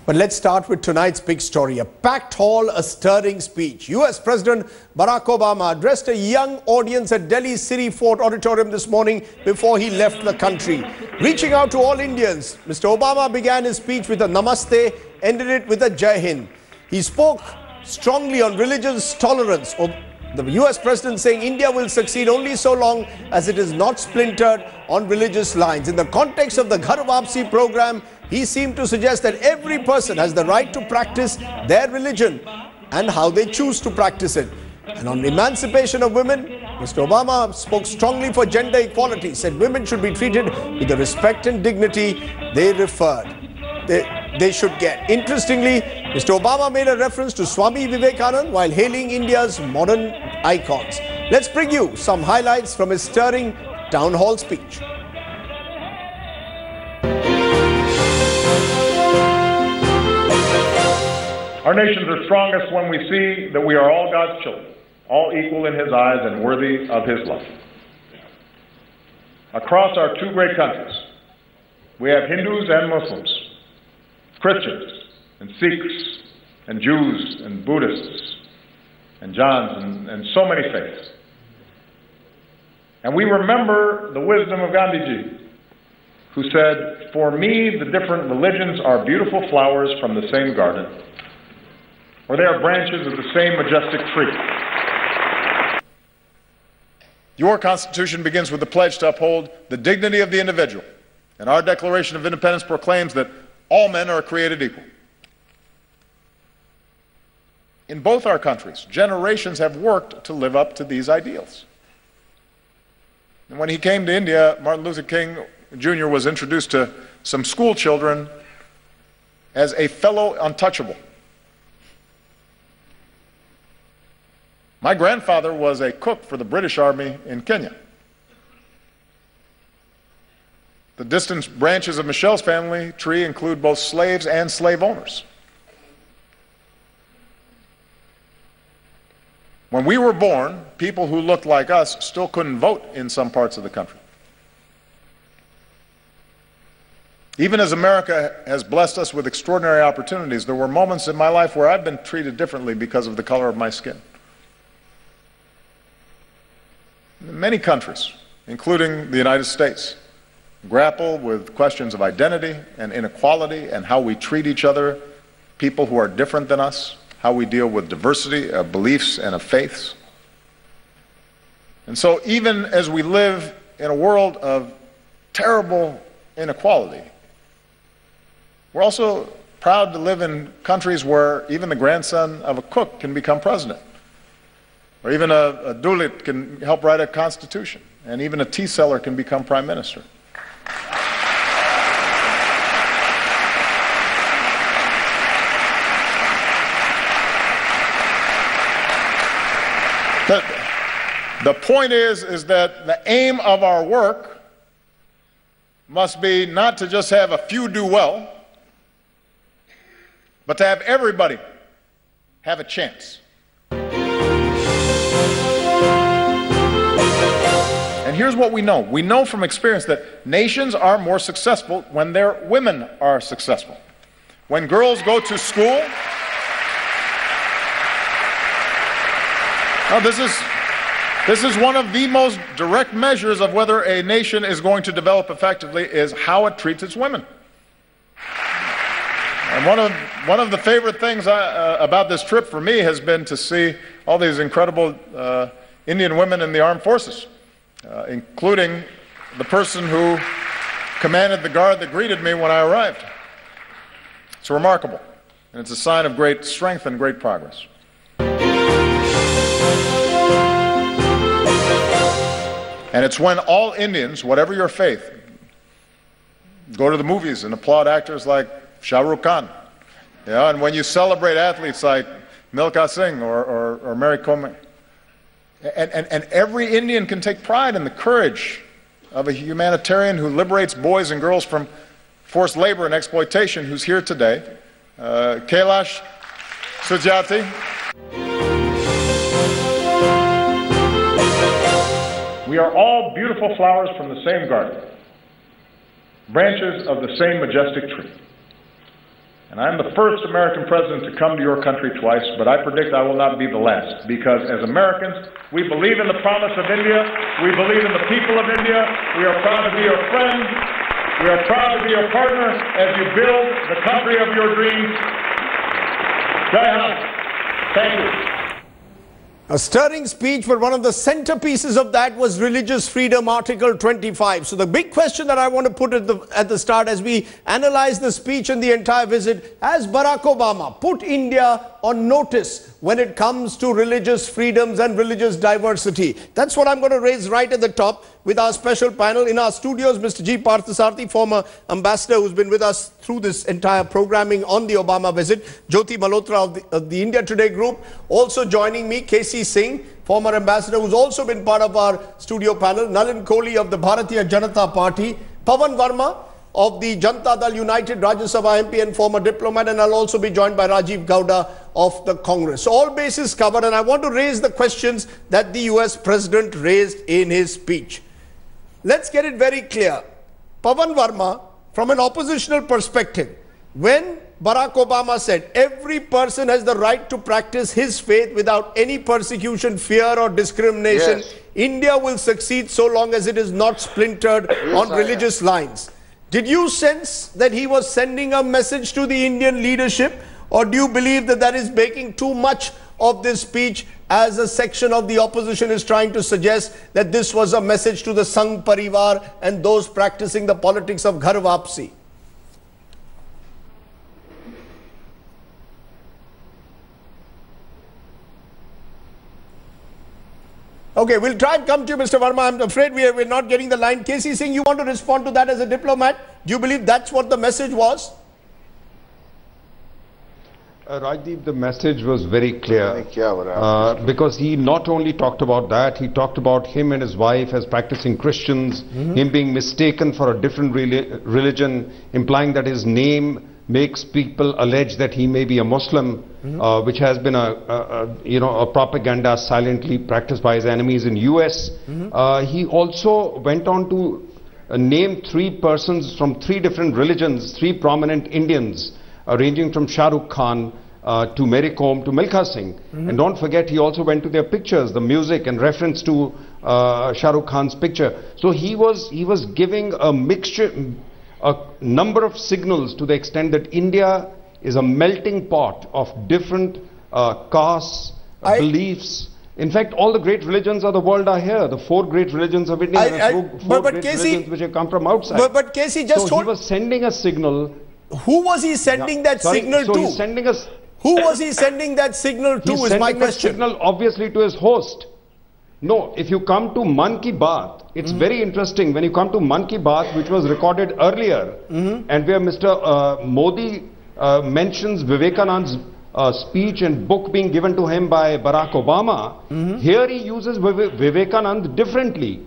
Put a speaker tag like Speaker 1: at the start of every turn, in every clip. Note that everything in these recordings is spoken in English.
Speaker 1: But let's start with tonight's big story. A packed hall, a stirring speech. US President Barack Obama addressed a young audience at Delhi's City Fort Auditorium this morning before he left the country. Reaching out to all Indians, Mr. Obama began his speech with a namaste, ended it with a Jai Hind. He spoke strongly on religious tolerance. The US President saying India will succeed only so long as it is not splintered on religious lines. In the context of the Ghar Wapsi program, he seemed to suggest that every person has the right to practice their religion and how they choose to practice it. And on emancipation of women, Mr. Obama spoke strongly for gender equality, said women should be treated with the respect and dignity they should get. Interestingly, Mr. Obama made a reference to Swami Vivekananda while hailing India's modern icons. Let's bring you some highlights from his stirring town hall speech.
Speaker 2: Our nations are strongest when we see that we are all God's children, all equal in His eyes and worthy of His love. Across our two great countries, we have Hindus and Muslims, Christians and Sikhs and Jews and Buddhists and Jains and so many faiths. And we remember the wisdom of Gandhiji, who said, "For me, the different religions are beautiful flowers from the same garden, or they are branches of the same majestic tree." Your Constitution begins with the pledge to uphold the dignity of the individual, and our Declaration of Independence proclaims that all men are created equal. In both our countries, generations have worked to live up to these ideals. And when he came to India, Martin Luther King Jr. was introduced to some school children as a fellow untouchable. My grandfather was a cook for the British Army in Kenya. The distant branches of Michelle's family tree include both slaves and slave owners. When we were born, people who looked like us still couldn't vote in some parts of the country. Even as America has blessed us with extraordinary opportunities, there were moments in my life where I've been treated differently because of the color of my skin. Many countries, including the United States, grapple with questions of identity and inequality and how we treat each other, people who are different than us, how we deal with diversity of beliefs and of faiths. And so even as we live in a world of terrible inequality, we're also proud to live in countries where even the grandson of a cook can become president, or even a Dalit can help write a constitution, and even a tea seller can become prime minister. The point is that the aim of our work must be not to just have a few do well, but to have everybody have a chance. And here's what we know. We know from experience that nations are more successful when their women are successful. When girls go to school, now this is one of the most direct measures of whether a nation is going to develop effectively is how it treats its women. And one of the favorite things about this trip for me has been to see all these incredible Indian women in the armed forces, including the person who commanded the guard that greeted me when I arrived. It's remarkable, and it's a sign of great strength and great progress. And it's when all Indians, whatever your faith, go to the movies and applaud actors like Shah Rukh Khan. Yeah, and when you celebrate athletes like Milkha Singh or Mary Kom. And every Indian can take pride in the courage of a humanitarian who liberates boys and girls from forced labor and exploitation, who's here today, Kailash Satyarthi. We are all beautiful flowers from the same garden, branches of the same majestic tree. And I'm the first American president to come to your country twice, but I predict I will not be the last, because as Americans, we believe in the promise of India, we believe in the people of India, we are proud to be your friend, we are proud to be your partner as you build the country of your dreams. Jai Hind. Thank you.
Speaker 1: A stirring speech, but one of the centerpieces of that was religious freedom, Article 25. So the big question that I want to put at the start as we analyze the speech and the entire visit, has Barack Obama put India on notice when it comes to religious freedoms and religious diversity? That's what I'm going to raise right at the top with our special panel. In our studios, Mr. G. Parthasarathy, former ambassador who's been with us through this entire programming on the Obama visit. Jyoti Malhotra of the India Today group. Also joining me, K.C. Singh, former ambassador who's also been part of our studio panel. Nalin Kohli of the Bharatiya Janata Party. Pavan Verma of the Janata Dal United Rajya Sabha MP and former diplomat, and I'll also be joined by Rajiv Gowda of the Congress. So all bases covered, and I want to raise the questions that the US President raised in his speech. Let's get it very clear. Pavan Verma, from an oppositional perspective, when Barack Obama said every person has the right to practice his faith without any persecution, fear or discrimination, yes, India will succeed so long as it is not splintered on religious lines. Did you sense that he was sending a message to the Indian leadership, or do you believe that that is making too much of this speech, as a section of the opposition is trying to suggest that this was a message to the Sangh Parivar and those practicing the politics of Ghar Wapsi? Okay, we'll try and come to you, Mr. Verma. I'm afraid we're not getting the line. K.C. Singh, you want to respond to that as a diplomat? Do you believe that's what the message was?
Speaker 3: Rajdeep, the message was very clear because he not only talked about that, he talked about him and his wife as practicing Christians, him being mistaken for a different religion, implying that his name makes people allege that he may be a Muslim, which has been a propaganda silently practiced by his enemies in US. He also went on to name 3 persons from 3 different religions, 3 prominent Indians, ranging from Shah Rukh Khan to Mary Kom to Milkha Singh. And don't forget, he also went to their pictures, the music, and reference to Shah Rukh Khan's picture. So he was giving a mixture, a number of signals to the extent that India is a melting pot of different castes, beliefs. In fact, all the great religions of the world are here. The 4 great religions of India, four great religions which have come from outside.
Speaker 1: But K.C. just
Speaker 3: he was sending a signal.
Speaker 1: Who was he sending that signal to?
Speaker 3: He's sending us.
Speaker 1: Who was he sending that signal to? Is my question.
Speaker 3: He's sending a signal obviously to his host. No, if you come to Man Ki Baat, it's very interesting. When you come to Man Ki Baat, which was recorded earlier, and where Mr. Modi mentions Vivekananda's speech and book being given to him by Barack Obama, here he uses Vivekananda differently.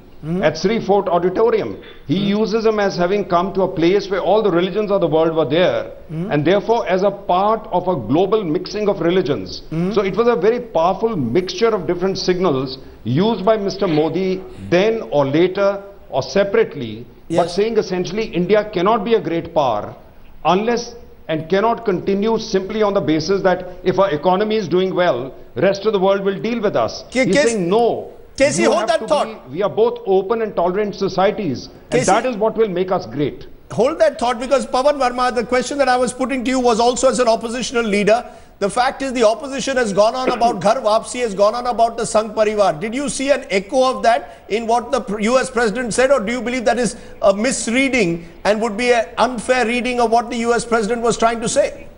Speaker 3: At Sri Fort Auditorium, he uses him as having come to a place where all the religions of the world were there, and therefore as a part of a global mixing of religions. So it was a very powerful mixture of different signals used by Mr. Modi then or later or separately, but saying essentially India cannot be a great power unless and cannot continue simply on the basis that if our economy is doing well, rest of the world will deal with us. He's saying no.
Speaker 1: K.C., hold that thought.
Speaker 3: We are both open and tolerant societies, and that is what will make us great.
Speaker 1: Hold that thought, because Pavan Verma, the question that I was putting to you was also as an oppositional leader. The fact is the opposition has gone on about Ghar Wapsi, has gone on about the Sangh Parivar. Did you see an echo of that in what the US President said, or do you believe that is a misreading and would be an unfair reading of what the US President was trying to say?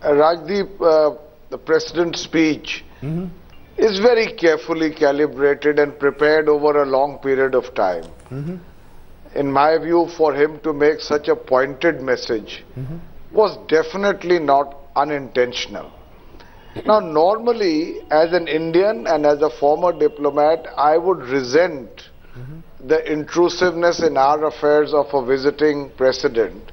Speaker 4: Rajdeep, the President's speech is very carefully calibrated and prepared over a long period of time. In my view, for him to make such a pointed message was definitely not unintentional. Now, normally, as an Indian and as a former diplomat, I would resent the intrusiveness in our affairs of a visiting president.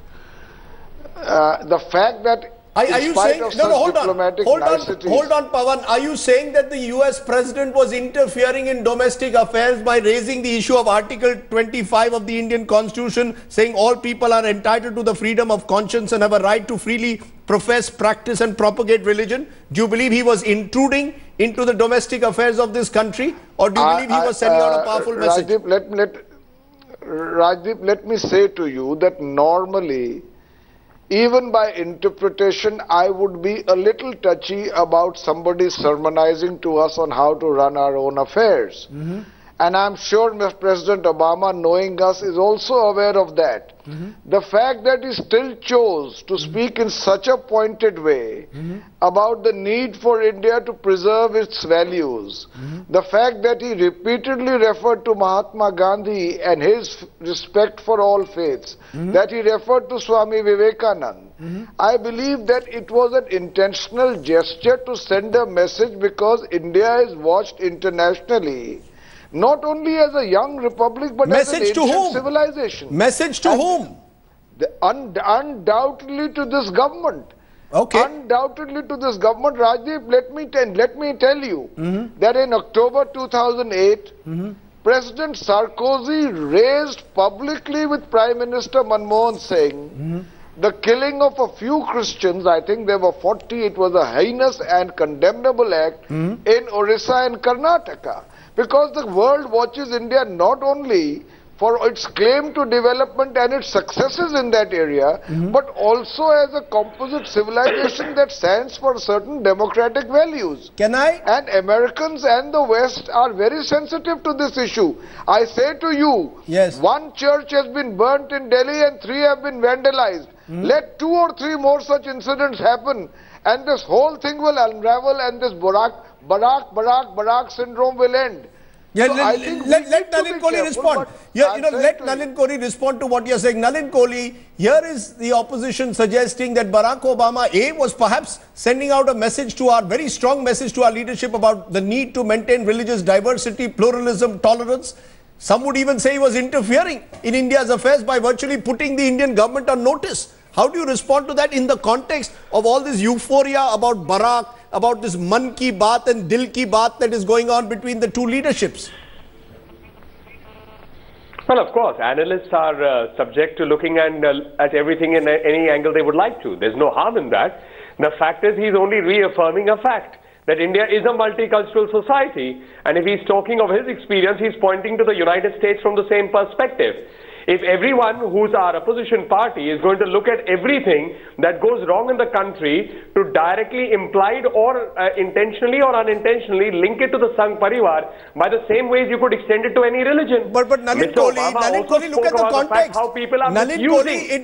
Speaker 4: The fact that
Speaker 1: Are you saying, hold on, Pawan. Are you saying that the US president was interfering in domestic affairs by raising the issue of Article 25 of the Indian Constitution, saying all people are entitled to the freedom of conscience and have a right to freely profess, practice and propagate religion? Do you believe he was intruding into the domestic affairs of this country, or do you believe he was sending out a powerful message?
Speaker 4: Rajdeep, let me say to you that normally, even by interpretation, I would be a little touchy about somebody sermonizing to us on how to run our own affairs. And I'm sure President Obama, knowing us, is also aware of that. The fact that he still chose to speak in such a pointed way about the need for India to preserve its values, the fact that he repeatedly referred to Mahatma Gandhi and his respect for all faiths, that he referred to Swami Vivekananda, I believe that it was an intentional gesture to send a message, because India is watched internationally not only as a young republic, but as an ancient civilization.
Speaker 1: Message to whom?
Speaker 4: Undoubtedly to this government.
Speaker 1: Okay.
Speaker 4: Undoubtedly to this government. Rajdeep, let me tell you that in October 2008, President Sarkozy raised publicly with Prime Minister Manmohan Singh the killing of a few Christians. I think there were 40. It was a heinous and condemnable act in Orissa and Karnataka. Because the world watches India not only for its claim to development and its successes in that area, but also as a composite civilization that stands for certain democratic values. And Americans and the West are very sensitive to this issue. I say to you, one church has been burnt in Delhi and 3 have been vandalized. Let 2 or 3 more such incidents happen, and this whole thing will unravel, and this Barack syndrome will end.
Speaker 1: Yeah, so let Nalin Kohli respond. Let Nalin Kohli respond to what you're saying. Nalin Kohli, here is the opposition suggesting that Barack Obama, was perhaps sending out a message to our, very strong message to our leadership about the need to maintain religious diversity, pluralism, tolerance. Some would even say he was interfering in India's affairs by virtually putting the Indian government on notice. How do you respond to that in the context of all this euphoria about Barack, about this Man Ki Baat and Dil Ki Baat that is going on between the two leaderships?
Speaker 5: Well, of course, analysts are subject to looking at everything in any angle they would like to. There's no harm in that. The fact is, he's only reaffirming a fact, that India is a multicultural society, and if he's talking of his experience, he's pointing to the United States from the same perspective. If everyone who's our opposition party is going to look at everything that goes wrong in the country to directly, implied or intentionally or unintentionally link it to the Sangh Parivar, by the same ways you could extend it to any religion.
Speaker 1: But Nalin Kohli, look at the context.
Speaker 5: How people are
Speaker 1: Nalin Kohli,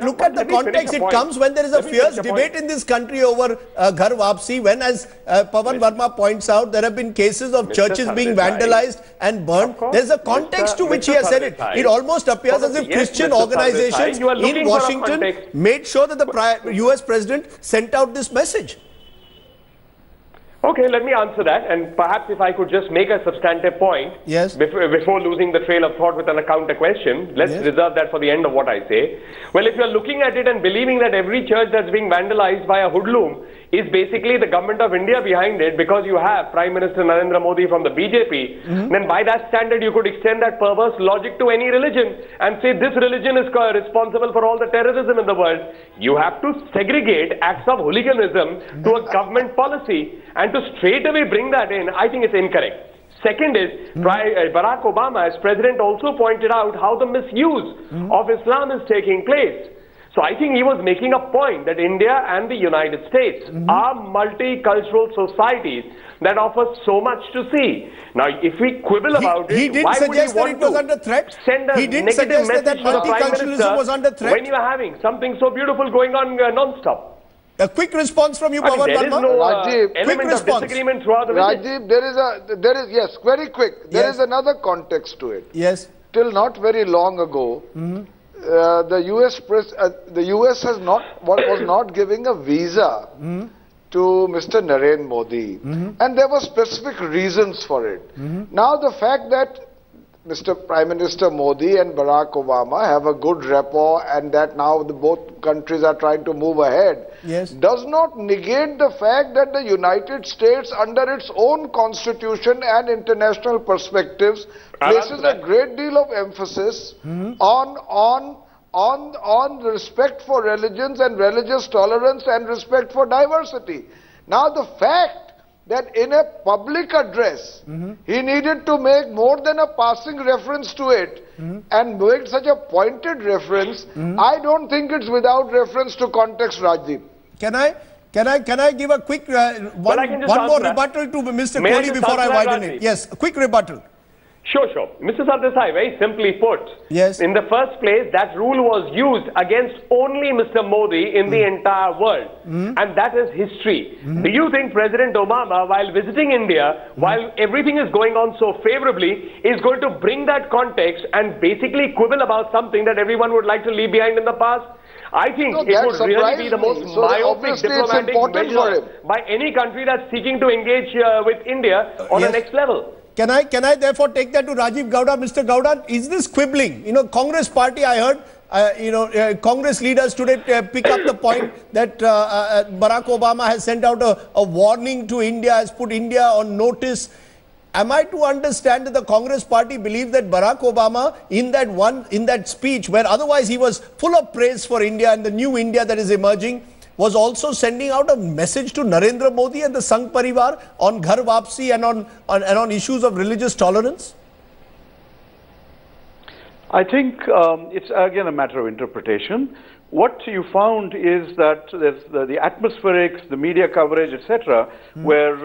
Speaker 1: look at the context. It comes when there is a fierce debate in this country over Ghar Wapsi, when, as Pawan Verma points out, there have been cases of churches being vandalized and burnt. There's a context to which he has said it. It almost appears as if Christian organizations in Washington made sure that the US president sent out this message.
Speaker 5: Okay, let me answer that, and perhaps if I could just make a substantive point before losing the trail of thought with a counter question. Let's reserve that for the end of what I say. Well, if you're looking at it and believing that every church that's being vandalized by a hoodlum is basically the government of India behind it, because you have Prime Minister Narendra Modi from the BJP, then by that standard you could extend that perverse logic to any religion and say this religion is responsible for all the terrorism in the world. You have to segregate acts of hooliganism to a government policy, and to straight away bring that in, I think it's incorrect. Second is, Barack Obama, as president, also pointed out how the misuse of Islam is taking place. So I think he was making a point that India and the United States are multicultural societies that offer so much to see. Now, if we quibble about
Speaker 1: he didn't
Speaker 5: why
Speaker 1: suggest
Speaker 5: would he
Speaker 1: that it was under threat.
Speaker 5: Send a
Speaker 1: he didn't
Speaker 5: negative
Speaker 1: suggest that
Speaker 5: message to the Prime
Speaker 1: multiculturalism was under threat.
Speaker 5: when you are having something so beautiful going on non-stop?
Speaker 1: A quick response from you, Pawan
Speaker 5: Verma. There is no
Speaker 4: Rajdeep,
Speaker 5: element of disagreement throughout the
Speaker 4: Rajdeep, there is yes, very quick. There is another context to it.
Speaker 1: Yes.
Speaker 4: Till not very long ago, the US was not giving a visa to Mr. Narendra Modi, and there were specific reasons for it. Now the fact that Mr. Prime Minister Modi and Barack Obama have a good rapport and that now both countries are trying to move ahead, does not negate the fact that the United States, under its own constitution and international perspectives, places a great deal of emphasis on respect for religions and religious tolerance and respect for diversity. Now the fact that in a public address, he needed to make more than a passing reference to it and make such a pointed reference, I don't think it's without reference to context, Rajdeep.
Speaker 1: Can I give a quick one more rebuttal to Mr. Kohli before I widen it? Yes, a quick rebuttal.
Speaker 5: Sure. Mr. Sardesai, very simply put, in the first place, that rule was used against only Mr. Modi in the entire world. And that is history. Do you think President Obama, while visiting India, while everything is going on so favorably, is going to bring that context and basically quibble about something that everyone would like to leave behind in the past? I think it would really be the most myopic diplomatic measure by any country that's seeking to engage with India on the next level.
Speaker 1: Can I therefore take that to Rajiv Gowda? Mr. Gowda, is this quibbling? You know, Congress party, I heard, Congress leaders today pick up the point that Barack Obama has sent out a warning to India, has put India on notice. Am I to understand that the Congress party believe that Barack Obama, in that speech, where otherwise he was full of praise for India and the new India that is emerging, was also sending out a message to Narendra Modi and the Sangh Parivar on Ghar Wapsi and on issues of religious tolerance?
Speaker 6: I think it's again a matter of interpretation. What you found is that there's the atmospherics, the media coverage, etc., were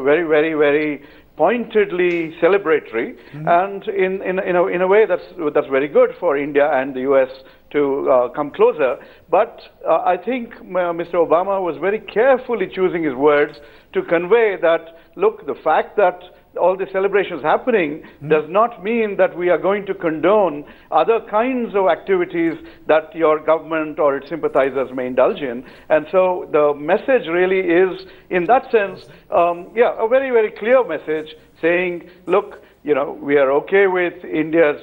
Speaker 6: very, very, very pointedly celebratory, and in a way that's very good for India and the US to come closer. But I think Mr. Obama was very carefully choosing his words to convey that, look, the fact that all the celebrations happening does not mean that we are going to condone other kinds of activities that your government or its sympathizers may indulge in. And so the message really is, in that sense, a very, very clear message saying, look, we are okay with India's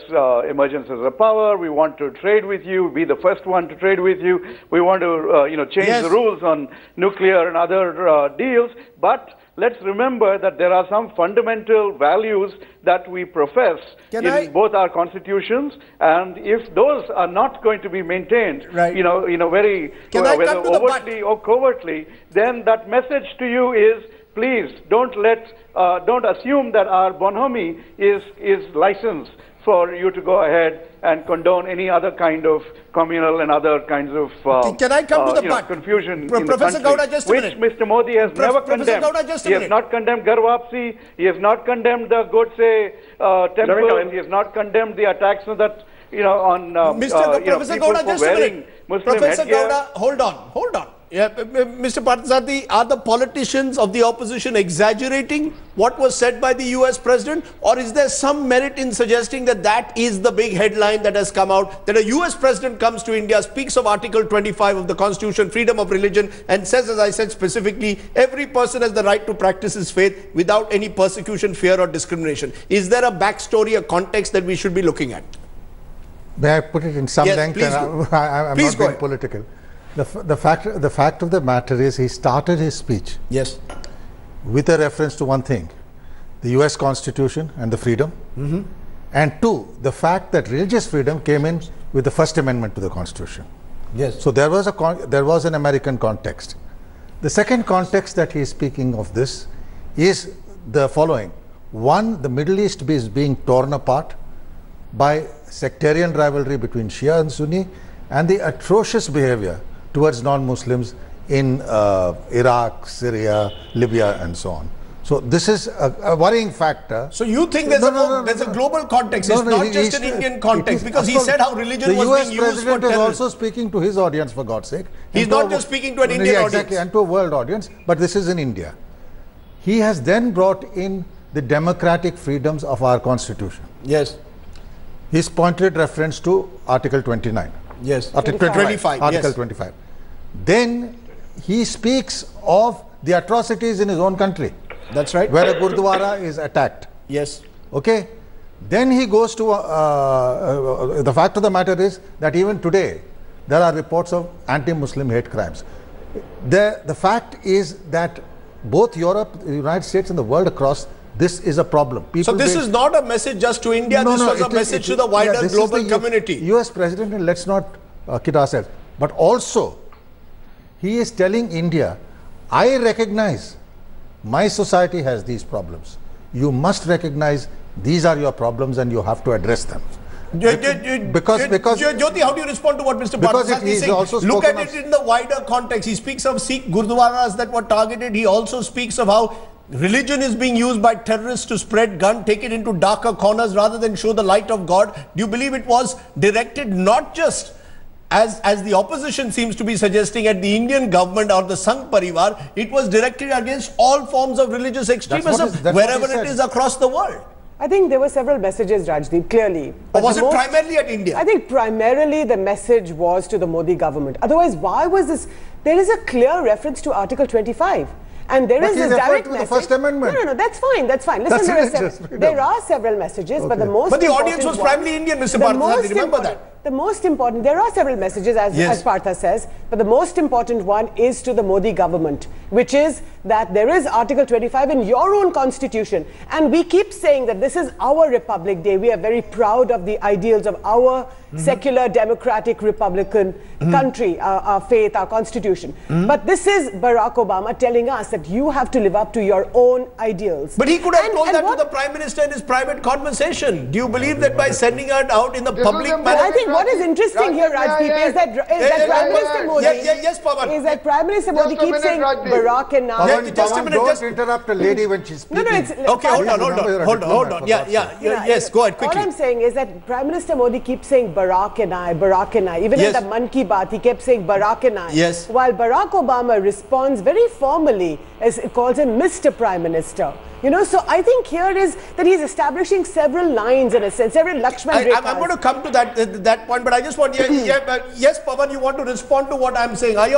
Speaker 6: emergence as a power. We want to trade with you, be the first one to trade with you. We want to, change the rules on nuclear and other deals. But let's remember that there are some fundamental values that we profess in both our constitutions, and if those are not going to be maintained, very whether overtly or covertly, then that message to you is, please don't assume that our bonhomie is licensed for you to go ahead and condone any other kind of communal and other kinds of
Speaker 1: Can I come to the
Speaker 6: confusion
Speaker 1: Professor
Speaker 6: in the country,
Speaker 1: Gowda, just a
Speaker 6: which
Speaker 1: minute.
Speaker 6: Mr. Modi has never condemned. He has not condemned Ghar Wapsi, he has not condemned the Godse temple, he has not condemned the attacks on that,
Speaker 1: Professor Gowda, just a minute. Professor Gowda, hold on. Mr. Parthasarathy, are the politicians of the opposition exaggerating what was said by the US President, or is there some merit in suggesting that that is the big headline that has come out, that a US President comes to India, speaks of Article 25 of the Constitution, freedom of religion, and says, as I said specifically, every person has the right to practice his faith without any persecution, fear or discrimination? Is there a backstory, a context that we should be looking at?
Speaker 7: May I put it in some length?
Speaker 1: Please
Speaker 7: I'm not being political. The fact of the matter is, he started his speech with a reference to one thing, the US Constitution and the freedom, and two, the fact that religious freedom came in with the First Amendment to the Constitution. So there was an American context. The second context that he is speaking of this is the following. One, the Middle East is being torn apart by sectarian rivalry between Shia and Sunni, and the atrocious behavior towards non-Muslims in Iraq, Syria, Libya, and so on. So this is a worrying factor.
Speaker 1: So you think there's a global context, it's not just an Indian context, because he said how religion was being used for terrorism.
Speaker 7: The US President is also speaking to his audience, for God's sake.
Speaker 1: He's not just speaking to an Indian audience.
Speaker 7: Exactly, and to a world audience, but this is in India. He has then brought in the democratic freedoms of our Constitution. He's pointed reference to Article 29. Article 25. Article 25. Then he speaks of the atrocities in his own country.
Speaker 1: That's right.
Speaker 7: Where a Gurdwara is attacked.
Speaker 1: Yes.
Speaker 7: Okay. Then he goes to, the fact of the matter is that even today, there are reports of anti-Muslim hate crimes. The fact is that both Europe, the United States and the world across, this is a problem.
Speaker 1: So this is not a message just to India, this was a message to the wider global community.
Speaker 7: US President, and let's not kid ourselves, but also he is telling India, I recognize my society has these problems. You must recognize these are your problems and you have to address them.
Speaker 1: Because Jyoti, how do you respond to what Mr. Parthasarathi is saying? Look at it in the wider context. He speaks of Sikh Gurdwaras that were targeted. He also speaks of how religion is being used by terrorists to spread gun, take it into darker corners rather than show the light of God. Do you believe it was directed not just as the opposition seems to be suggesting at the Indian government or the Sangh Parivar, it was directed against all forms of religious extremism wherever it is across the world?
Speaker 8: I think there were several messages, Rajdeep, clearly.
Speaker 1: Or was it primarily at India?
Speaker 8: I think primarily the message was to the Modi government. Otherwise, why was this? There is a clear reference to Article 25. And there is this direct message.
Speaker 7: The First Amendment.
Speaker 8: No, that's fine, that's fine. Listen, there are several messages, but the most
Speaker 1: But the audience was primarily Indian, Mr. Parthasarathi, remember that?
Speaker 8: The most important, there are several messages as Partha says, but the most important one is to the Modi government, which is that there is Article 25 in your own constitution. And we keep saying that this is our Republic Day. We are very proud of the ideals of our secular, democratic, Republican country, our faith, our constitution. But this is Barack Obama telling us that you have to live up to your own ideals.
Speaker 1: But he could have told that to the Prime Minister in his private conversation. Do you believe that by sending it out in the public manner?
Speaker 8: I think what is interesting here, Rajdeep, is that Prime Minister Modi is that Prime Minister Modi keeps saying Barack and now.
Speaker 7: Just a minute, don't interrupt a lady when she's speaking.
Speaker 1: Okay, hold on. Yes, go ahead quickly.
Speaker 8: All I'm saying is that Prime Minister Modi keeps saying Barack and I, Barack and I. Even in the Mann Ki Baat, he kept saying Barack and I.
Speaker 1: Yes.
Speaker 8: While Barack Obama responds very formally, as it calls him Mr. Prime Minister. You know, so I think here is that he's establishing several lines in a sense, several Lakshman rekhas.
Speaker 1: I'm going to come to that point, but I just want, yes, Pawan, you want to respond to what I'm saying. Are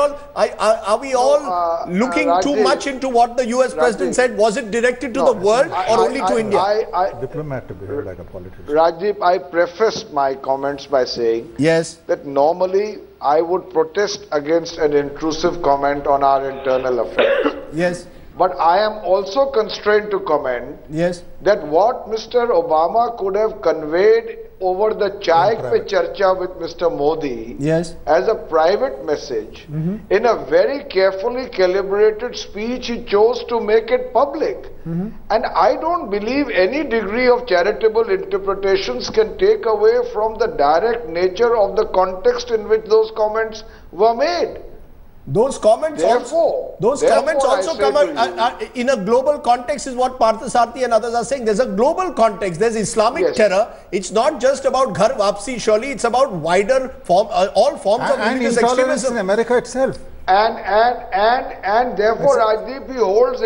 Speaker 1: we all looking
Speaker 4: Rajdeep,
Speaker 1: too much into what the US President said? Was it directed to the world or only to India?
Speaker 7: Diplomat to behave like a politician.
Speaker 4: Rajdeep, I prefaced my comments by saying that normally I would protest against an intrusive comment on our internal affairs.
Speaker 1: Yes.
Speaker 4: But I am also constrained to comment that what Mr. Obama could have conveyed over the Chai Pe Charcha with Mr. Modi as a private message, in a very carefully calibrated speech, he chose to make it public. And I don't believe any degree of charitable interpretations can take away from the direct nature of the context in which those comments were made.
Speaker 1: Those comments also come out in a global context, is what Parthasarathi and others are saying. There's a global context. There's Islamic terror. It's not just about Ghar Wapsi, surely it's about wider all forms of religious extremism
Speaker 7: in America itself.
Speaker 4: And therefore, Rajdeep, he holds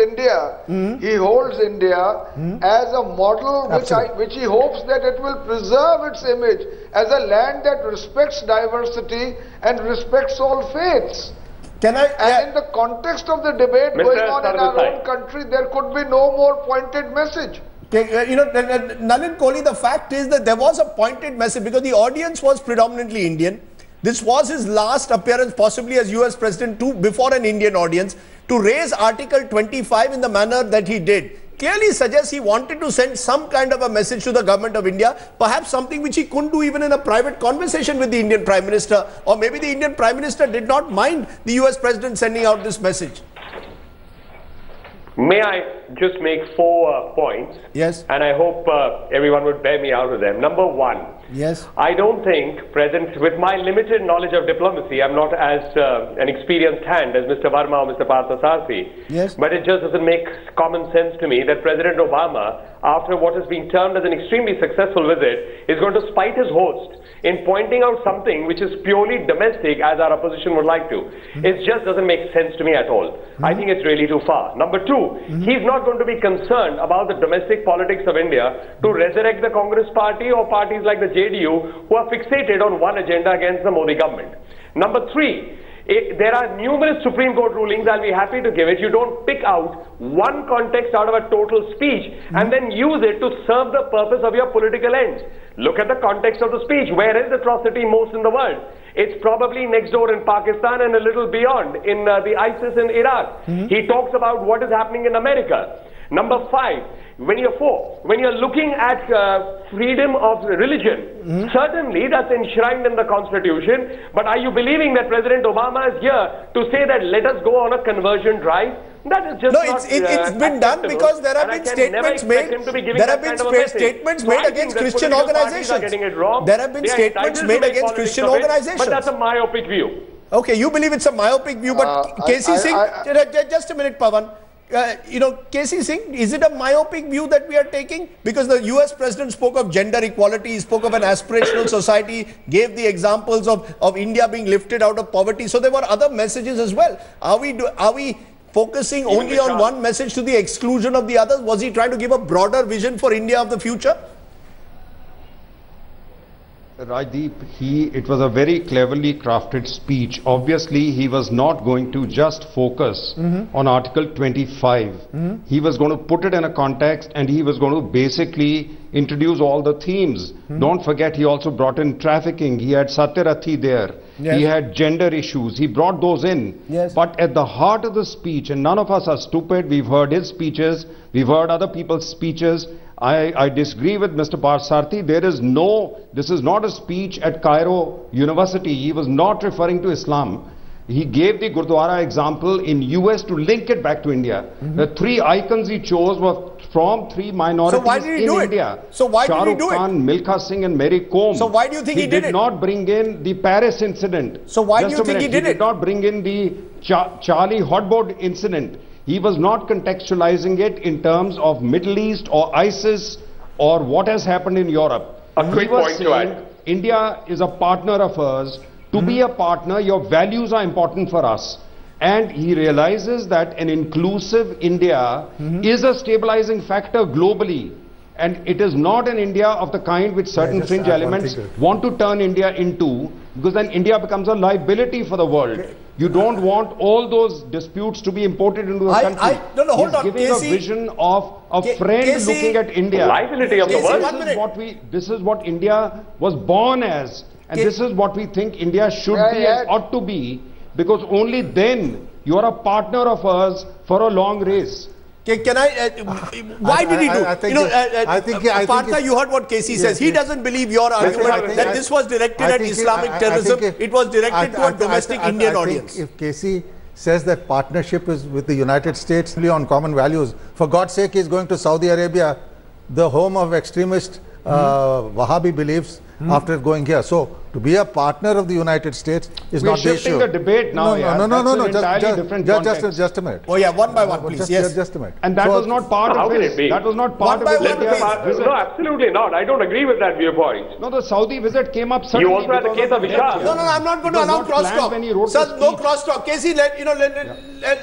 Speaker 4: India, as a model which he hopes that it will preserve its image as a land that respects diversity and respects all faiths. And in the context of the debate going on in our own country, there could be no more pointed message.
Speaker 1: You know, Nalin Kohli, the fact is that there was a pointed message because the audience was predominantly Indian. This was his last appearance, possibly as US President, before an Indian audience. To raise Article 25 in the manner that he did clearly suggests he wanted to send some kind of a message to the government of India, perhaps something which he couldn't do even in a private conversation with the Indian Prime Minister, or maybe the Indian Prime Minister did not mind the US President sending out this message.
Speaker 5: May I just make 4 points?
Speaker 1: Yes.
Speaker 5: And I hope everyone would bear me out of them. Number 1.
Speaker 1: Yes.
Speaker 5: I don't think, with my limited knowledge of diplomacy, I'm not as an experienced hand as Mr. Verma or Mr. Parthasarathi.
Speaker 1: Yes.
Speaker 5: But it just doesn't make common sense to me that President Obama, after what has been termed as an extremely successful visit, is going to spite his host in pointing out something which is purely domestic, as our opposition would like to. It just doesn't make sense to me at all. I think it's really too far. Number 2, he's not going to be concerned about the domestic politics of India to resurrect the Congress party or parties like the JDU who are fixated on one agenda against the Modi government. Number 3, There are numerous Supreme Court rulings, I'll be happy to give it. You don't pick out one context out of a total speech and then use it to serve the purpose of your political ends. Look at the context of the speech. Where is atrocity most in the world? It's probably next door in Pakistan and a little beyond in the ISIS in Iraq. He talks about what is happening in America. Number 5, when you're looking at freedom of religion, certainly that's enshrined in the Constitution, but are you believing that President Obama is here to say that let us go on a conversion drive? That is just
Speaker 1: it's been done because there have been statements made. There have been statements made against Christian organizations. There have been statements made against Christian organizations.
Speaker 5: But that's a myopic view.
Speaker 1: Okay, you believe it's a myopic view, but KC Singh, just a minute, Pawan. KC Singh, is it a myopic view that we are taking? Because the US president spoke of gender equality, he spoke of an aspirational society, gave the examples of India being lifted out of poverty. So there were other messages as well. Are we focusing only on one message to the exclusion of the others? Was he trying to give a broader vision for India of the future?
Speaker 3: Rajdeep, it was a very cleverly crafted speech. Obviously, he was not going to just focus on Article 25. He was going to put it in a context and he was going to basically introduce all the themes. Don't forget, he also brought in trafficking. He had Satyarathi there. He had gender issues. He brought those in. But at the heart of the speech, and none of us are stupid, we've heard his speeches, we've heard other people's speeches. I disagree with Mr. Parsarthi. This is not a speech at Cairo University. He was not referring to Islam. He gave the Gurdwara example in US to link it back to India. The 3 icons he chose were from 3 minorities in India.
Speaker 1: So why did he do it?
Speaker 3: Shah Rukh Khan, Milkha Singh and Mary Kom.
Speaker 1: So why do you think he did it?
Speaker 3: He did not bring in the Paris incident.
Speaker 1: So why do you think he did it?
Speaker 3: He did not bring in the Charlie Hotboard incident. He was not contextualizing it in terms of Middle East or ISIS or what has happened in Europe.
Speaker 5: A quick point to add.
Speaker 3: India is a partner of ours. To be a partner, your values are important for us. And he realizes that an inclusive India is a stabilizing factor globally. And it is not an India of the kind which certain fringe elements want to turn India into, because then India becomes a liability for the world. You don't want all those disputes to be imported into the country.
Speaker 1: Hold on.
Speaker 3: Giving a vision of a friend looking at India.
Speaker 5: Liability of the world.
Speaker 3: This is what India was born as. And this is what we think India should be and ought to be. Because only then you are a partner of ours for a long race.
Speaker 1: Why did he do it? Partha, you heard what KC says. He doesn't believe your argument that this was directed at Islamic terrorism. It was directed to a domestic Indian audience.
Speaker 7: If KC says that partnership is with the United States on common values, for God's sake, he is going to Saudi Arabia, the home of extremist Wahhabi beliefs, after going here. So, to be a partner of the United States is not the issue.
Speaker 3: We're shifting the debate now.
Speaker 7: No. Just a minute.
Speaker 1: Oh yeah, one by one, please.
Speaker 7: Just a minute.
Speaker 3: And that was not part of it. That was not part of it.
Speaker 5: No, absolutely not. I don't agree with that viewpoint.
Speaker 3: No, the Saudi visit came up suddenly.
Speaker 5: You also had the case of Vishal.
Speaker 1: No, I'm not going to allow crosstalk. Sir, no crosstalk. KC,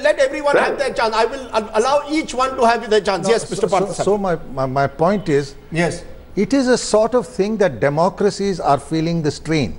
Speaker 1: let everyone have their chance. I will allow each one to have their chance. Yes, Mr. Partha.
Speaker 7: So my point is,
Speaker 1: yes,
Speaker 7: it is a sort of thing that democracies are feeling the strain.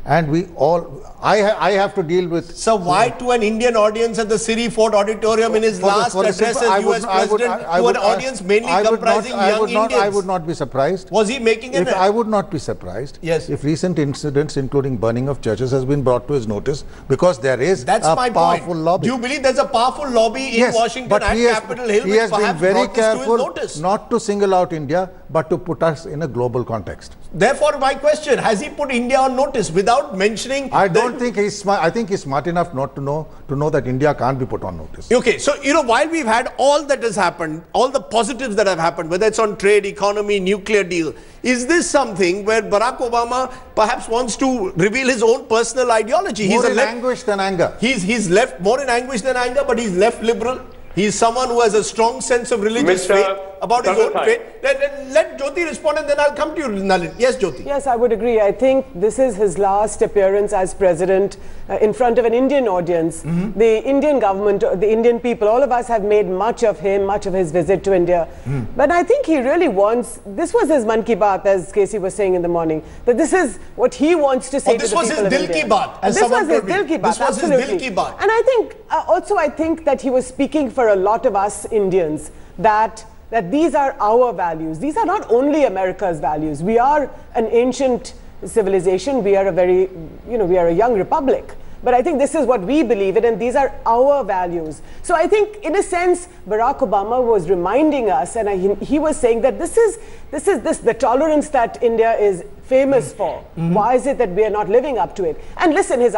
Speaker 7: And we all, I have to deal with...
Speaker 1: So why to an Indian audience at the Siri Fort Auditorium in his last address as US President, to an audience mainly comprising young Indians?
Speaker 7: I would not be surprised.
Speaker 1: Was he making an...
Speaker 7: I would not be surprised if recent incidents, including burning of churches, has been brought to his notice, because there is a powerful lobby.
Speaker 1: Do you believe there's a powerful lobby in Washington and Capitol Hill
Speaker 7: which has been very careful not to single out India, but to put us in a global context.
Speaker 1: Therefore, my question, has he put India on notice without mentioning...
Speaker 7: I don't think he's smart. I think he's smart enough not to know that India can't be put on notice.
Speaker 1: Okay, so, while we've had all that has happened, all the positives that have happened, whether it's on trade, economy, nuclear deal, is this something where Barack Obama perhaps wants to reveal his own personal ideology?
Speaker 7: More in anguish than anger.
Speaker 1: He's left more in anguish than anger, but he's left liberal. He's someone who has a strong sense of religious faith about his own faith. Let Jyoti respond and then I'll come to you, Nalin. Yes, Jyoti.
Speaker 8: Yes, I would agree. I think this is his last appearance as president in front of an Indian audience. The Indian government, the Indian people, all of us have made much of him, much of his visit to India. But I think he really wants, this was his Mann Ki Baat, as Casey was saying in the morning, that this is what he wants to say to the people of India.
Speaker 1: This was his Dil Ki Baat.
Speaker 8: This was his Dil Ki Baat,
Speaker 1: This was his Dil Ki Baat.
Speaker 8: And I think, also I think that he was speaking for a lot of us Indians, that these are our values. These are not only America's values. We are an ancient civilization. We are a very, we are a young republic. But I think this is what we believe in, and these are our values. So I think, in a sense, Barack Obama was reminding us, and he was saying that this is the tolerance that India is famous for. Why is it that we are not living up to it? And listen, his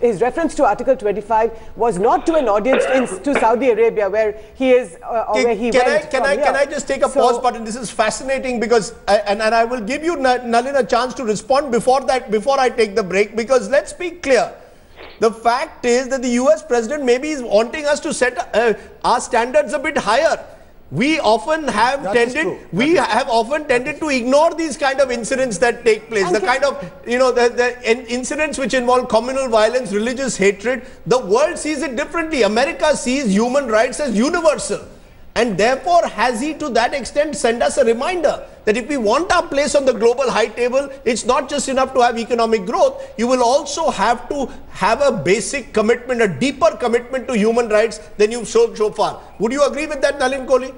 Speaker 8: his reference to Article 25 was not to an audience to Saudi Arabia, where he is, or where he went.
Speaker 1: Can I just take a pause button? This is fascinating because, and I will give you, Nalin, a chance to respond before I take the break, because let's be clear. The fact is that the US president maybe is wanting us to set our standards a bit higher. We often have tended to ignore these kind of incidents that take place. The kind of, the incidents which involve communal violence, religious hatred. The world sees it differently. America sees human rights as universal. And therefore, has he to that extent sent us a reminder that if we want our place on the global high table, it's not just enough to have economic growth. You will also have to have a basic commitment, a deeper commitment to human rights than you've shown so far. Would you agree with that, Nalin Kohli?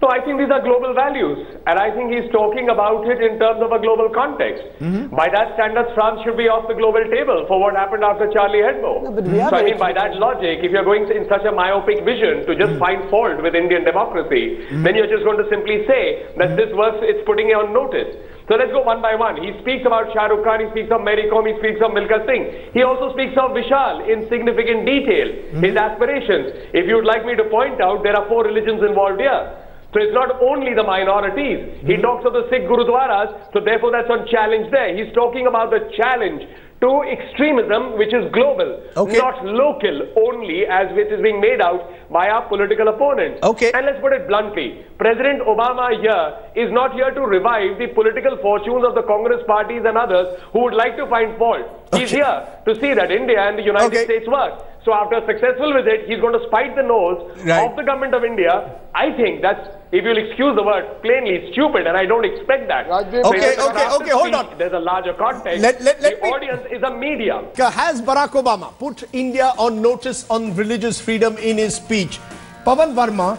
Speaker 5: So I think these are global values, and I think he's talking about it in terms of a global context. By that standard, France should be off the global table for what happened after Charlie Hebdo. So I mean, by that logic, if you're going in such a myopic vision to just find fault with Indian democracy, then you're just going to simply say that this verse is putting it on notice. So let's go one by one. He speaks about Shah Rukh Khan, he speaks of Mary Kom, he speaks of Milkha Singh. He also speaks of Vishal in significant detail, his aspirations. If you would like me to point out, there are 4 religions involved here. So it's not only the minorities. He talks of the Sikh Gurudwaras, so therefore that's on challenge there. He's talking about the challenge to extremism, which is global, not local only, as it is being made out by our political opponents. And let's put it bluntly, President Obama here is not here to revive the political fortunes of the Congress parties and others who would like to find fault. He's here to see that India and the United States work. So after a successful visit, he's going to spite the nose of the government of India. I think that's, if you'll excuse the word, plainly stupid, and I don't expect that.
Speaker 1: Hold on.
Speaker 5: There's a larger context. The audience is a media.
Speaker 1: Has Barack Obama put India on notice on religious freedom in his speech? Pawan Verma,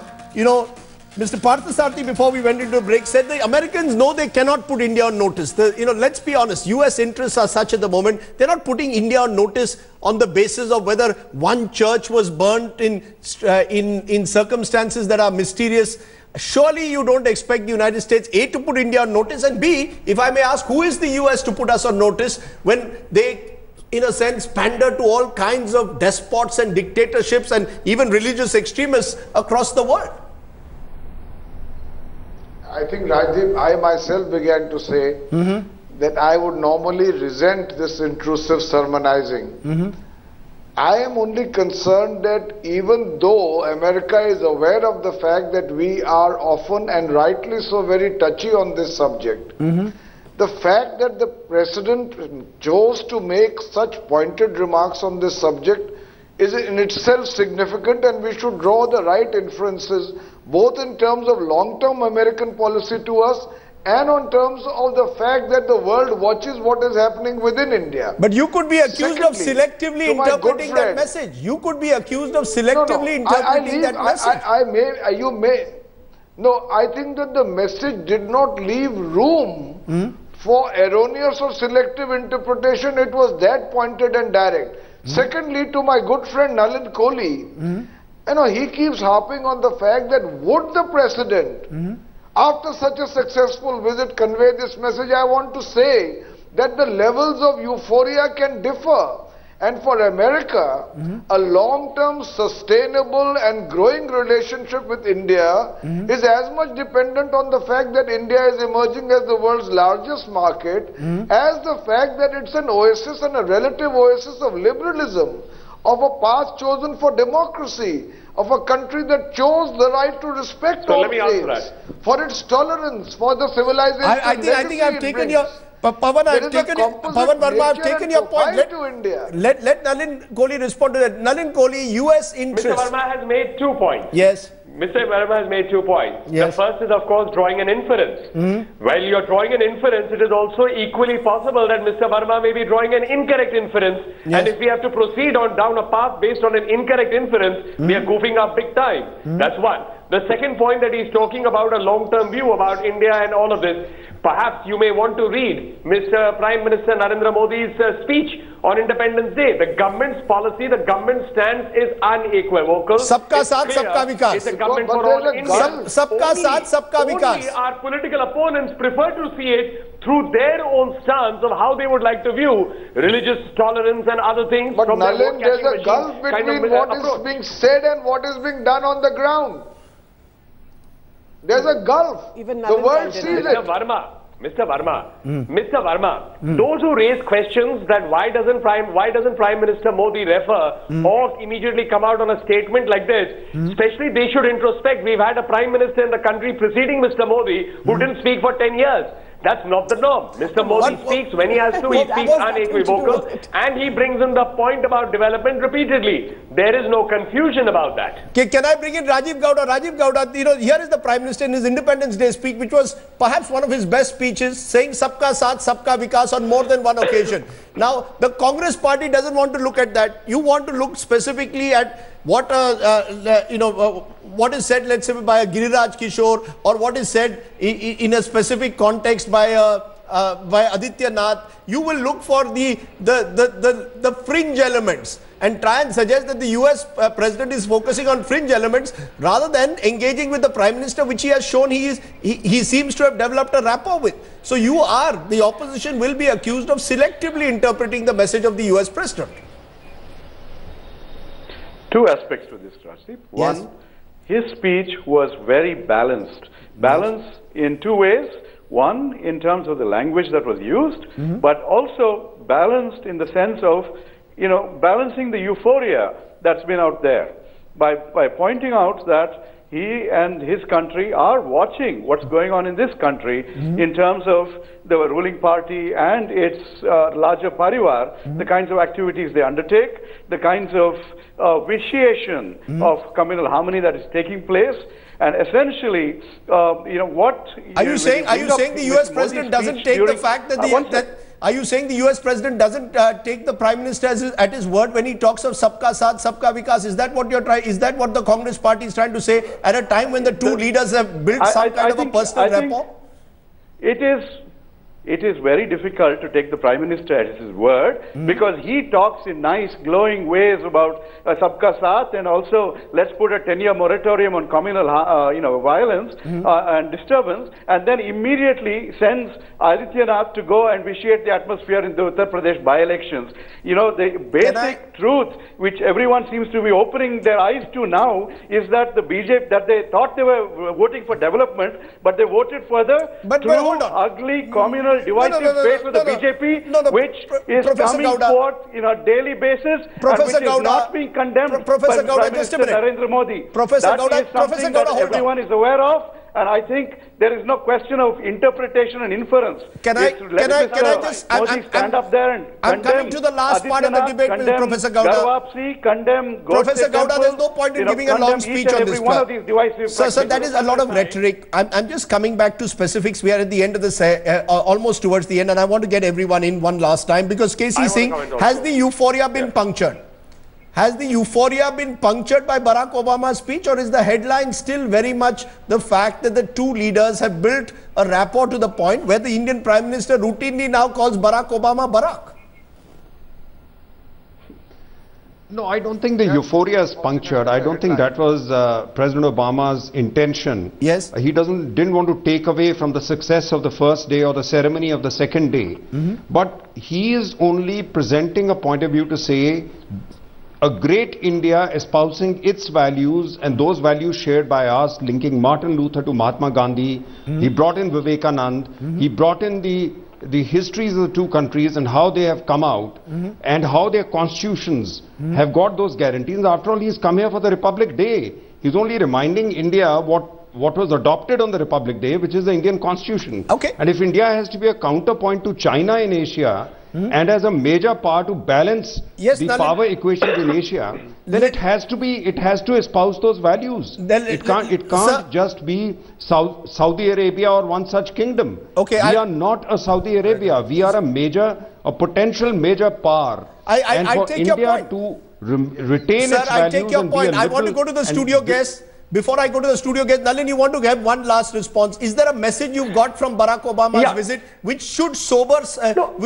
Speaker 1: Mr. Parthasarathi, before we went into a break, said the Americans know they cannot put India on notice. Let's be honest, US interests are such at the moment, they're not putting India on notice on the basis of whether one church was burnt in circumstances that are mysterious. Surely you don't expect the United States, A, to put India on notice, and B, if I may ask, who is the US to put us on notice when they, in a sense, pander to all kinds of despots and dictatorships and even religious extremists across the world?
Speaker 4: I think, Rajdeep, I myself began to say that I would normally resent this intrusive sermonizing. I am only concerned that even though America is aware of the fact that we are often and rightly so very touchy on this subject, the fact that the President chose to make such pointed remarks on this subject is in itself significant, and we should draw the right inferences both in terms of long-term American policy to us and on terms of the fact that the world watches what is happening within India.
Speaker 1: But you could be accused of selectively interpreting that message. You could be accused of selectively interpreting that message.
Speaker 4: I think that the message did not leave room for erroneous or selective interpretation. It was that pointed and direct. Secondly, to my good friend Nalin Kohli, he keeps harping on the fact that would the President, after such a successful visit, convey this message. I want to say that the levels of euphoria can differ. And for America, a long-term, sustainable and growing relationship with India is as much dependent on the fact that India is emerging as the world's largest market as the fact that it's an oasis and a relative oasis of liberalism, of a path chosen for democracy, of a country that chose the right to respect all faiths, for its tolerance, for the civilization.
Speaker 1: I think I've taken your... Pawan, Verma, I've taken your point. Let Nalin Kohli respond to that. Nalin Kohli, US interest.
Speaker 5: Mr. Verma has made 2 points.
Speaker 1: Yes.
Speaker 5: Mr. Verma has made 2 points.
Speaker 1: Yes.
Speaker 5: The first is, of course, drawing an inference. While you're drawing an inference, it is also equally possible that Mr. Verma may be drawing an incorrect inference.
Speaker 1: Yes.
Speaker 5: And if we have to proceed down a path based on an incorrect inference, we are goofing up big time. That's one. The second point that he's talking about, a long-term view about India and all of this, perhaps you may want to read Mr. Prime Minister Narendra Modi's speech on Independence Day. The government's policy, the government stance is unequivocal.
Speaker 1: Sabka Saath, Sabka Vikas.
Speaker 5: It's a government for all Indians.
Speaker 1: Sabka Saath, Sabka Vikas.
Speaker 5: Only our political opponents prefer to see it through their own stance of how they would like to view religious tolerance and other things.
Speaker 4: But Nalin, there's a gulf between what is being said and what is being done on the ground. There's a gulf.
Speaker 8: Even
Speaker 4: the world sees it.
Speaker 5: Mr. Verma, those who raise questions that why doesn't Prime Minister Modi refer or immediately come out on a statement like this, especially they should introspect. We've had a Prime Minister in the country preceding Mr. Modi who didn't speak for 10 years. That's not the norm. Mr. Modi speaks when he has to. He speaks unequivocal, and he brings in the point about development repeatedly. There is no confusion about that.
Speaker 1: Can I bring in Rajiv Gowda? Rajiv Gowda, here is the Prime Minister in his Independence Day speech, which was perhaps one of his best speeches, saying Sabka Saath, Sabka Vikas on more than one occasion. Now, the Congress party doesn't want to look at that. You want to look specifically at what what is said, let's say, by a Giriraj Kishore, or what is said in a specific context by Aditya Nath. You will look for the fringe elements and try and suggest that the US president is focusing on fringe elements rather than engaging with the Prime Minister, which he has shown he seems to have developed a rapport with. So the opposition will be accused of selectively interpreting the message of the US president.
Speaker 6: 2 aspects to this, Rajdeep. One, his speech was very balanced. Balanced in 2 ways. One, in terms of the language that was used, but also balanced in the sense of, balancing the euphoria that's been out there by pointing out that he and his country are watching what's going on in this country in terms of the ruling party and its larger parivar, the kinds of activities they undertake, the kinds of vitiation of communal harmony that is taking place. And essentially, what...
Speaker 1: Are you saying the US president doesn't take the fact that are you saying the US president doesn't take the Prime Minister at his word when he talks of Sabka Saath, Sabka Vikas? Is that what is that what the Congress party is trying to say at a time when the 2 leaders have built some kind of a personal rapport?
Speaker 6: It is very difficult to take the Prime Minister at his word because he talks in nice, glowing ways about Sabka Saath, and also let's put a 10-year moratorium on communal violence and disturbance, and then immediately sends Aditya Nath to go and vitiate the atmosphere in the Uttar Pradesh by-elections. The basic truth which everyone seems to be opening their eyes to now is that the BJP, that they thought they were voting for development, but they voted for the ugly communal divisive fate with the BJP, which is coming forth in a daily basis and which is not being condemned by Prime Minister Narendra Modi. That is something that everyone is aware of, and I think there is no question of interpretation and inference.
Speaker 1: Can I just
Speaker 6: stand up there and
Speaker 1: I'm coming to the last part of the debate with Professor Gowda. Professor Gowda, there's no point in giving a long speech on this. Sir, that is a lot of rhetoric. I'm just coming back to specifics. We are at the end of the almost towards the end, and I want to get everyone in one last time, because KC Singh, has the euphoria been punctured? Has the euphoria been punctured by Barack Obama's speech, or is the headline still very much the fact that the 2 leaders have built a rapport to the point where the Indian Prime Minister routinely now calls Barack Obama Barack?
Speaker 3: No, I don't think the euphoria is punctured. I don't think that was President Obama's intention.
Speaker 1: Yes.
Speaker 3: He didn't want to take away from the success of the first day or the ceremony of the second day. But he is only presenting a point of view to say, a great India espousing its values and those values shared by us, linking Martin Luther to Mahatma Gandhi. He brought in Vivekanand. He brought in the the histories of the two countries and how they have come out and how their constitutions have got those guarantees. After all, he's come here for the Republic Day. He's only reminding India what was adopted on the Republic Day, which is the Indian Constitution.
Speaker 1: Okay.
Speaker 3: And if India has to be a counterpoint to China in Asia, and as a major power to balance the power equations in Asia, then it has to espouse those values. It can't just be Saudi Arabia or one such kingdom.
Speaker 1: Okay,
Speaker 3: we are not a Saudi Arabia. We are a potential major power. And for India to retain its values,
Speaker 1: I take your point. I want to go to the studio guests. Before I go to the studio guest, Nalin, you want to have one last response. Is there a message you've got from Barack Obama's visit which should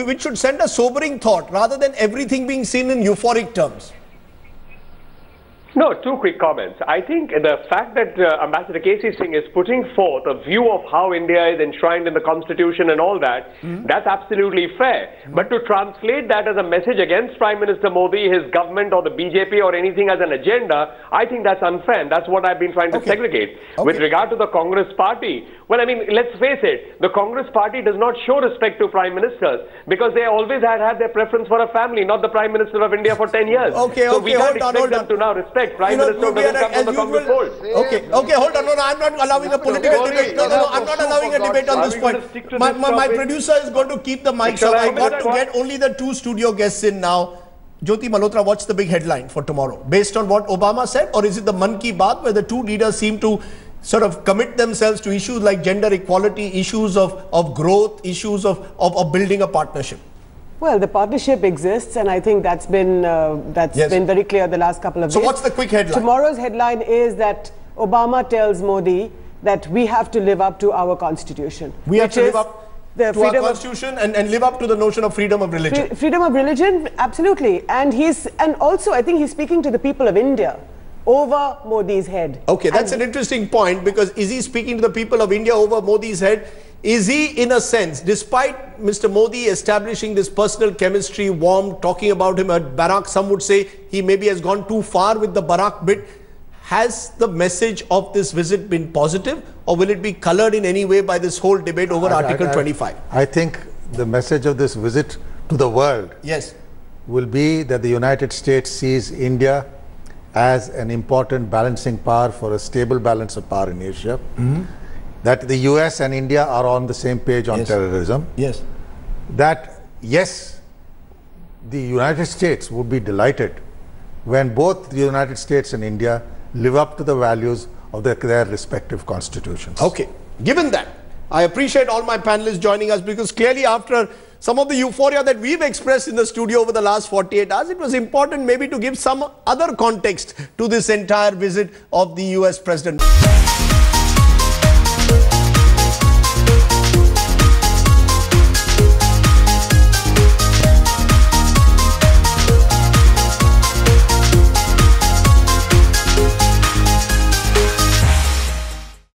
Speaker 1: which should send a sobering thought rather than everything being seen in euphoric terms?
Speaker 5: No, two quick comments. I think the fact that Ambassador K.C. Singh is putting forth a view of how India is enshrined in the Constitution and all that, that's absolutely fair. But to translate that as a message against Prime Minister Modi, his government or the BJP or anything as an agenda, I think that's unfair. And that's what I've been trying to segregate. With regard to the Congress party, well, I mean, let's face it, the Congress party does not show respect to Prime Ministers because they always had their preference for a family, not the Prime Minister of India for 10 years. So we can't expect them to now respect. Prime Minister doesn't come from the Congress fold.
Speaker 1: Okay, hold on. No, I'm not allowing a political debate. No, I'm not allowing a debate on this point. My producer is going to keep the mic, so I got to get only the two studio guests in now. Jyoti Malhotra, what's the big headline for tomorrow? Based on what Obama said, or is it the Man Ki Baat where the two leaders seem to sort of commit themselves to issues like gender equality, issues of growth, issues of building a partnership?
Speaker 8: Well, the partnership exists, and I think that's been been very clear the last couple of days.
Speaker 1: So what's the quick headline?
Speaker 8: Tomorrow's headline is that Obama tells Modi that we have to live up to our constitution.
Speaker 1: We have to live up to our constitution and live up to the notion of freedom of religion.
Speaker 8: Freedom of religion, absolutely. And also I think he's speaking to the people of India over Modi's head.
Speaker 1: Okay, that's an interesting point, because is he speaking to the people of India over Modi's head? Is he, in a sense, despite Mr. Modi establishing this personal chemistry, warm, talking about him at Barack, some would say he maybe has gone too far with the Barack bit. Has the message of this visit been positive, or will it be colored in any way by this whole debate over Article 25?
Speaker 7: I think the message of this visit to the world will be that the United States sees India as an important balancing power for a stable balance of power in Asia. That the US and India are on the same page on terrorism. That, yes, the United States would be delighted when both the United States and India live up to the values of their respective constitutions.
Speaker 1: Okay. Given that, I appreciate all my panelists joining us, because clearly after some of the euphoria that we've expressed in the studio over the last 48 hours, it was important maybe to give some other context to this entire visit of the US President.